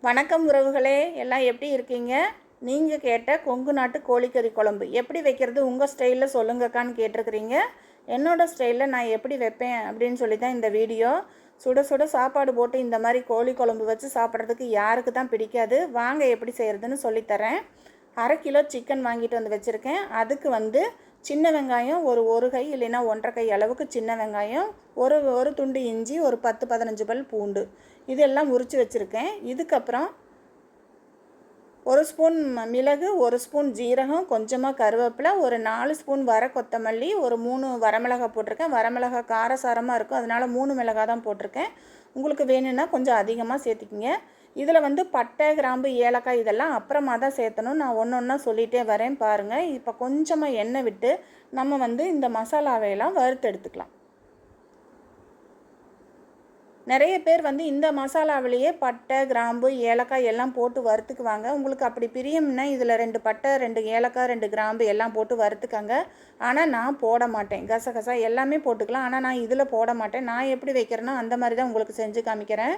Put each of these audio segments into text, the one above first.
வணக்கம் உறவுகளே, எல்லாம் எப்படி இருக்கீங்க? நீங்கள் கேட்ட கொங்கு நாட்டு கோழிக்கறி குழம்பு எப்படி வைக்கிறது உங்கள் ஸ்டைலில் சொல்லுங்கக்கான்னு கேட்டிருக்கிறீங்க. என்னோடய ஸ்டைலில் நான் எப்படி வைப்பேன் அப்படின்னு சொல்லி தான் இந்த வீடியோ. சுட சுட சாப்பாடு போட்டு இந்த மாதிரி கோழி குழம்பு வச்சு சாப்பிட்றதுக்கு யாருக்கு தான் பிடிக்காது? வாங்க எப்படி செய்கிறதுன்னு சொல்லித்தரேன். 1/2 கிலோ சிக்கன் வாங்கிட்டு வந்து வச்சுருக்கேன். அதுக்கு சின்ன வெங்காயம் ஒரு கை இல்லைன்னா 1.5 கை அளவுக்கு சின்ன வெங்காயம், ஒரு துண்டு இஞ்சி, ஒரு 10-15 பல் பூண்டு, இதெல்லாம் உரித்து வச்சுருக்கேன். இதுக்கப்புறம் 1 ஸ்பூன் மிளகு, 1 ஸ்பூன் ஜீரகம், கொஞ்சமாக கருவேப்பிலை, ஒரு 4 ஸ்பூன் வர கொத்தமல்லி, ஒரு 3 வரமிளகா போட்டிருக்கேன். வரமிளகா காரசாரமாக இருக்கும், அதனால் 3 மிளகா தான் போட்டிருக்கேன். உங்களுக்கு வேணும்னா கொஞ்சம் அதிகமாக சேர்த்துக்கிங்க. இதில் பட்டை, கிராம்பு, ஏலக்காய் இதெல்லாம் அப்புறமா தான் சேர்த்தணும். நான் ஒன்று ஒன்றா சொல்லிகிட்டே வரேன் பாருங்கள். இப்போ கொஞ்சமாக எண்ணெய் விட்டு நம்ம இந்த மசாலாவையெல்லாம் வறுத்து எடுத்துக்கலாம். நிறைய பேர் இந்த மசாலாவிலேயே பட்டை, கிராம்பு, ஏலக்காய் எல்லாம் போட்டு வறுத்துக்குவாங்க. உங்களுக்கு அப்படி பிரியம்னா இதில் 2 பட்டை, 2 ஏலக்காய், 2 கிராம்பு எல்லாம் போட்டு வறுத்துக்கங்க. ஆனால் நான் போட மாட்டேன். கசகசா எல்லாமே போட்டுக்கலாம், ஆனால் நான் இதில் போட மாட்டேன். நான் எப்படி வைக்கிறேன்னா அந்த மாதிரி தான் உங்களுக்கு செஞ்சு காமிக்கிறேன்.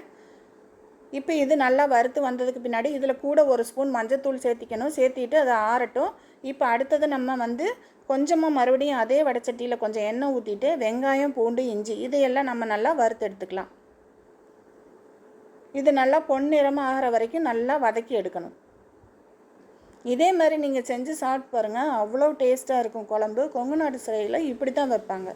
இப்போ இது நல்லா வறுத்து வந்ததுக்கு பின்னாடி இதில் கூட 1 ஸ்பூன் மஞ்சத்தூள் சேர்த்திக்கணும். சேர்த்திட்டு அதை ஆறட்டும். இப்போ அடுத்தது நம்ம கொஞ்சமாக மறுபடியும் அதே வடைச்சட்டியில் கொஞ்சம் எண்ணெய் ஊற்றிட்டு வெங்காயம், பூண்டு, இஞ்சி இதையெல்லாம் நம்ம நல்லா வறுத்து எடுத்துக்கலாம். இது நல்லா பொன்னிறமாக ஆகிற வரைக்கும் நல்லா வதக்கி எடுக்கணும். இதே மாதிரி நீங்கள் செஞ்சு சாப்பிட்டு பாருங்கள், அவ்வளோ டேஸ்ட்டாக இருக்கும் குழம்பு. கொங்கு நாட்டு ஸ்டைலில் இப்படி தான் வைப்பாங்க.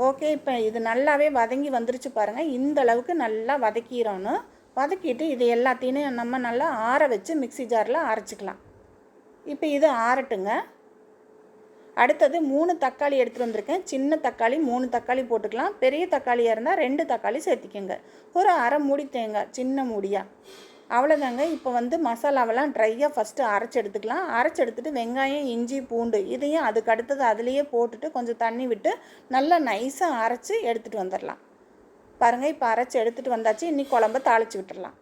ஓகே, இப்போ இது நல்லாவே வதங்கி வந்துருச்சு பாருங்கள். இந்த அளவுக்கு நல்லா வதக்கிடணும். வதக்கிட்டு இது எல்லாத்தையும் நம்ம நல்லா ஆற வச்சு மிக்ஸி ஜாரில் அரைச்சிக்கலாம். இப்போ இது ஆறட்டுங்க. அடுத்தது 3 தக்காளி எடுத்துகிட்டு வந்திருக்கேன். சின்ன தக்காளி 3 தக்காளி போட்டுக்கலாம். பெரிய தக்காளியாக இருந்தால் 2 தக்காளி சேர்த்திக்கோங்க. ஒரு அரை மூடி தேங்காய், சின்ன மூடியாக. அவ்வளோதாங்க. இப்போ மசாலாவெல்லாம் ட்ரையாக ஃபஸ்ட்டு அரைச்சி எடுத்துக்கலாம். அரைச்சி எடுத்துகிட்டு வெங்காயம், இஞ்சி, பூண்டு இதையும் அதுக்கு அடுத்தது அதுலேயே போட்டுட்டு கொஞ்சம் தண்ணி விட்டு நல்லா நைஸாக அரைச்சி எடுத்துகிட்டு வந்துடலாம். பாருங்கள், இப்போ அரைச்சி எடுத்துகிட்டு வந்தாச்சு. இன்னி குழம்ப தாளித்து விட்டுடலாம்.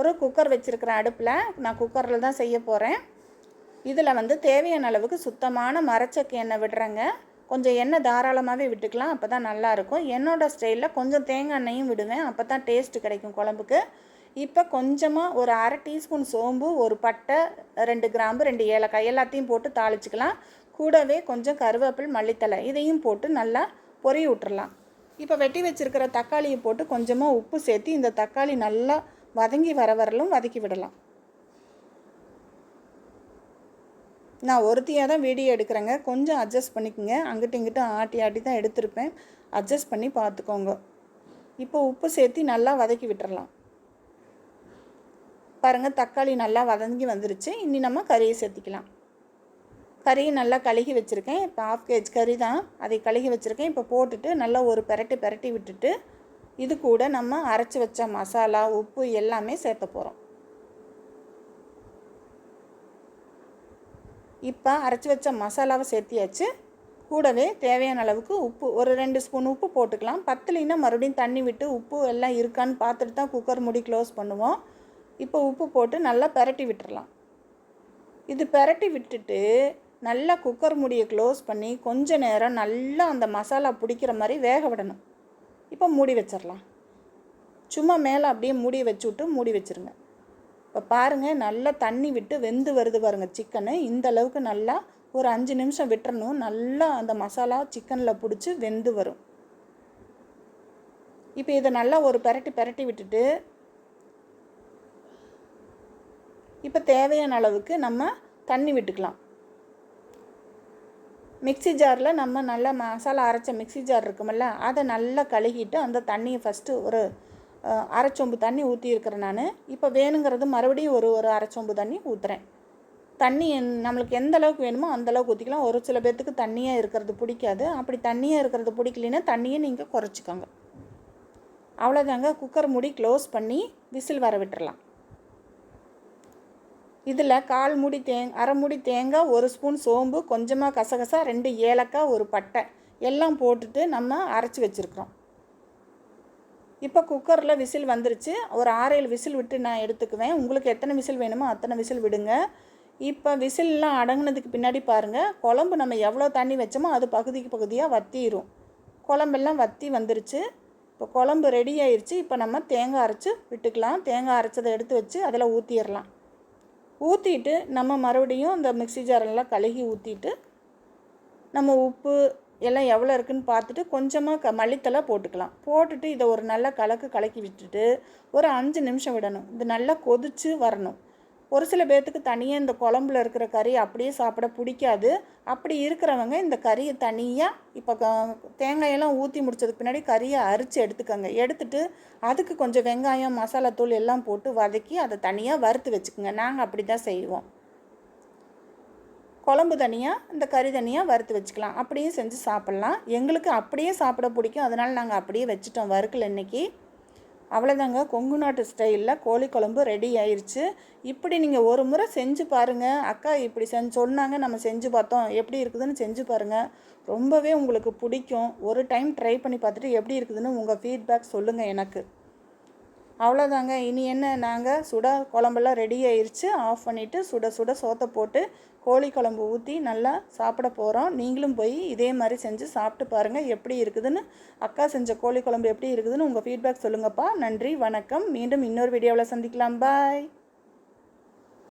ஒரு குக்கர் வச்சுருக்கிறேன் அடுப்பில். நான் குக்கரில் தான் செய்ய போகிறேன். இதில் தேவையான அளவுக்கு சுத்தமான மரச்சக்கு எண்ணெய் விடுறேங்க. கொஞ்சம் எண்ணெய் தாராளமாகவே விட்டுக்கலாம், அப்போ தான் நல்லாயிருக்கும். என்னோடய ஸ்டைலில் கொஞ்சம் தேங்காய் எண்ணெயும் விடுவேன், அப்போ தான் டேஸ்ட்டு கிடைக்கும் குழம்புக்கு. இப்போ கொஞ்சமாக ஒரு 1/2 டீஸ்பூன் சோம்பு, ஒரு பட்டை, 2 கிராம்பு, 2 ஏலக்காய் எல்லாத்தையும் போட்டு தாளிச்சிக்கலாம். கூடவே கொஞ்சம் கருவேப்பிலை, மல்லித்தலை இதையும் போட்டு நல்லா பொரிய விட்டுறலாம். இப்போ வெட்டி வச்சுருக்கிற தக்காளியை போட்டு கொஞ்சமாக உப்பு சேர்த்து இந்த தக்காளி நல்லா வதங்கி வரலும் வதக்கி விடலாம். நான் ஒருத்தியாக தான் வீடியோ எடுக்கிறேங்க, கொஞ்சம் அட்ஜஸ்ட் பண்ணிக்கோங்க. அங்கிட்ட இங்கிட்ட ஆட்டி தான் எடுத்திருப்பேன், அட்ஜஸ்ட் பண்ணி பார்த்துக்கோங்க. இப்போ உப்பு சேர்த்து நல்லா வதக்கி விட்டுறலாம். பாருங்கள், தக்காளி நல்லா வதங்கி வந்துருச்சு. இனி நம்ம கறியை சேர்த்திக்கலாம். கறியை நல்லா கழுகி வச்சுருக்கேன். இப்போ 1/2 kg கறி தான், அதை கழுகி வச்சுருக்கேன். இப்போ போட்டுட்டு நல்லா ஒரு பெரட்டி விட்டுட்டு இது கூட நம்ம அரைச்சி வச்ச மசாலா, உப்பு எல்லாமே சேர்த்த போகிறோம். இப்போ அரைச்சி வச்ச மசாலாவை சேர்த்தியாச்சு. கூடவே தேவையான அளவுக்கு உப்பு, ஒரு 2 ஸ்பூன் உப்பு போட்டுக்கலாம். பத்தலைன்னா மறுபடியும் தண்ணி விட்டு உப்பு எல்லாம் இருக்கான்னு பார்த்துட்டு தான் குக்கர் மூடி க்ளோஸ் பண்ணுவோம். இப்போ உப்பு போட்டு நல்லா பெரட்டி விட்டுறலாம். இது பெரட்டி விட்டுட்டு நல்லா குக்கர் மூடியை க்ளோஸ் பண்ணி கொஞ்ச நேரம் நல்லா அந்த மசாலா பிடிக்கிற மாதிரி வேக விடணும். இப்போ மூடி வச்சிடலாம். சும்மா மேலே அப்படியே மூடி வச்சுருங்க. இப்போ பாருங்கள், நல்லா தண்ணி விட்டு வெந்து வருது பாருங்கள் சிக்கனு. இந்த அளவுக்கு நல்லா ஒரு 5 நிமிஷம் விட்டுறணும். நல்லா அந்த மசாலா சிக்கனில் பிடிச்சி வெந்து வரும். இப்போ இதை நல்லா ஒரு பெரட்டி விட்டுட்டு இப்போ தேவையான அளவுக்கு நம்ம தண்ணி விட்டுக்கலாம். மிக்ஸி ஜாரில் நம்ம நல்லா மசாலா அரைச்ச மிக்ஸி ஜார் இருக்குமில்ல, அதை நல்லா கழுகிட்டு அந்த தண்ணியை ஃபஸ்ட்டு ஒரு அரை சொம்பு தண்ணி ஊற்றியிருக்கிறேன் நான். இப்போ வேணுங்கிறது மறுபடியும் ஒரு அரை சொம்பு தண்ணி ஊற்றுறேன். தண்ணி நம்மளுக்கு எந்த அளவுக்கு வேணுமோ அந்தளவுக்கு ஊற்றிக்கலாம். ஒரு சில பேர்த்துக்கு தண்ணியாக இருக்கிறது பிடிக்காது. அப்படி தண்ணியாக இருக்கிறது பிடிக்கலைன்னா தண்ணியை நீங்கள் குறைச்சிக்கோங்க. அவ்வளோதாங்க. குக்கர் மூடி க்ளோஸ் பண்ணி விசில் வர விட்டுறலாம். இதில் அரை மூடி தேங்காய், 1 ஸ்பூன் சோம்பு, கொஞ்சமாக கசகசா, 2 ஏலக்காய், ஒரு பட்டை எல்லாம் போட்டுட்டு நம்ம அரைச்சி வச்சுருக்குறோம். இப்போ குக்கரில் விசில் வந்துருச்சு. ஒரு 6-7 விசில் விட்டு நான் எடுத்துக்குவேன். உங்களுக்கு எத்தனை விசில் வேணுமோ அத்தனை விசில் விடுங்க. இப்போ விசில்லாம் அடங்கினதுக்கு பின்னாடி பாருங்கள், குழம்பு நம்ம எவ்வளோ தண்ணி வச்சோமோ அது பகுதியாக வற்றிடும். குழம்பெல்லாம் வற்றி வந்துருச்சு. இப்போ குழம்பு ரெடி ஆயிடுச்சு. இப்போ நம்ம தேங்காய் அரைச்சி விட்டுக்கலாம். தேங்காய் அரைச்சதை எடுத்து வச்சு அதில் ஊற்றிடலாம். ஊற்றிட்டு நம்ம மறுபடியும் அந்த மிக்ஸி ஜாரெல்லாம் கழுகி ஊற்றிட்டு நம்ம உப்பு எல்லாம் எவ்வளோ இருக்குதுன்னு பார்த்துட்டு கொஞ்சமாக மல்லித்தலை போட்டுக்கலாம். போட்டுட்டு இதை ஒரு நல்ல கலக்கி விட்டுட்டு ஒரு 5 நிமிஷம் விடணும். இது நல்லா கொதித்து வரணும். ஒரு சில பேர்த்துக்கு தனியாக இந்த குழம்புல இருக்கிற கறி அப்படியே சாப்பிட பிடிக்காது. அப்படி இருக்கிறவங்க இந்த கறியை தனியாக இப்போ தேங்காயெல்லாம் ஊற்றி முடித்ததுக்கு பின்னாடி கறியை அரித்து எடுத்துக்கோங்க. எடுத்துட்டு அதுக்கு கொஞ்சம் வெங்காயம் மசாலாத்தூள் எல்லாம் போட்டு வதக்கி அதை தனியாக வறுத்து வச்சுக்கோங்க. நாங்கள் அப்படி தான் செய்வோம். குழம்பு தனியாக இந்த கறி தனியாக வறுத்து வச்சுக்கலாம். அப்படியே செஞ்சு சாப்பிட்லாம். எங்களுக்கு அப்படியே சாப்பிட பிடிக்கும். அதனால் நாங்கள் அப்படியே வச்சுட்டோம், வறுக்கல இன்றைக்கி. அவ்வளோதாங்க, கொங்கு நாட்டு ஸ்டைலில் கோழி குழம்பு ரெடி ஆயிடுச்சு. இப்படி நீங்கள் ஒரு முறை செஞ்சு பாருங்கள். அக்கா இப்படி சொன்னாங்க, நம்ம செஞ்சு பார்த்தோம், எப்படி இருக்குதுன்னு செஞ்சு பாருங்கள். ரொம்பவே உங்களுக்கு பிடிக்கும். ஒரு டைம் ட்ரை பண்ணி பார்த்துட்டு எப்படி இருக்குதுன்னு உங்கள் ஃபீட்பேக் சொல்லுங்கள் எனக்கு. அவ்வளோதாங்க. இனி என்ன, நாங்கள் குழம்பெல்லாம் ரெடி ஆயிடுச்சு. ஆஃப் பண்ணிவிட்டு சுட சோத்தை போட்டு கோழி குழம்பு ஊற்றி நல்லா சாப்பிட போகிறோம். நீங்களும் போய் இதே மாதிரி செஞ்சு சாப்பிட்டு பாருங்கள் எப்படி இருக்குதுன்னு. அக்கா செஞ்ச கோழி குழம்பு எப்படி இருக்குதுன்னு உங்கள் ஃபீட்பேக் சொல்லுங்கப்பா. நன்றி, வணக்கம். மீண்டும் இன்னொரு வீடியோவில் சந்திக்கலாம். பாய்.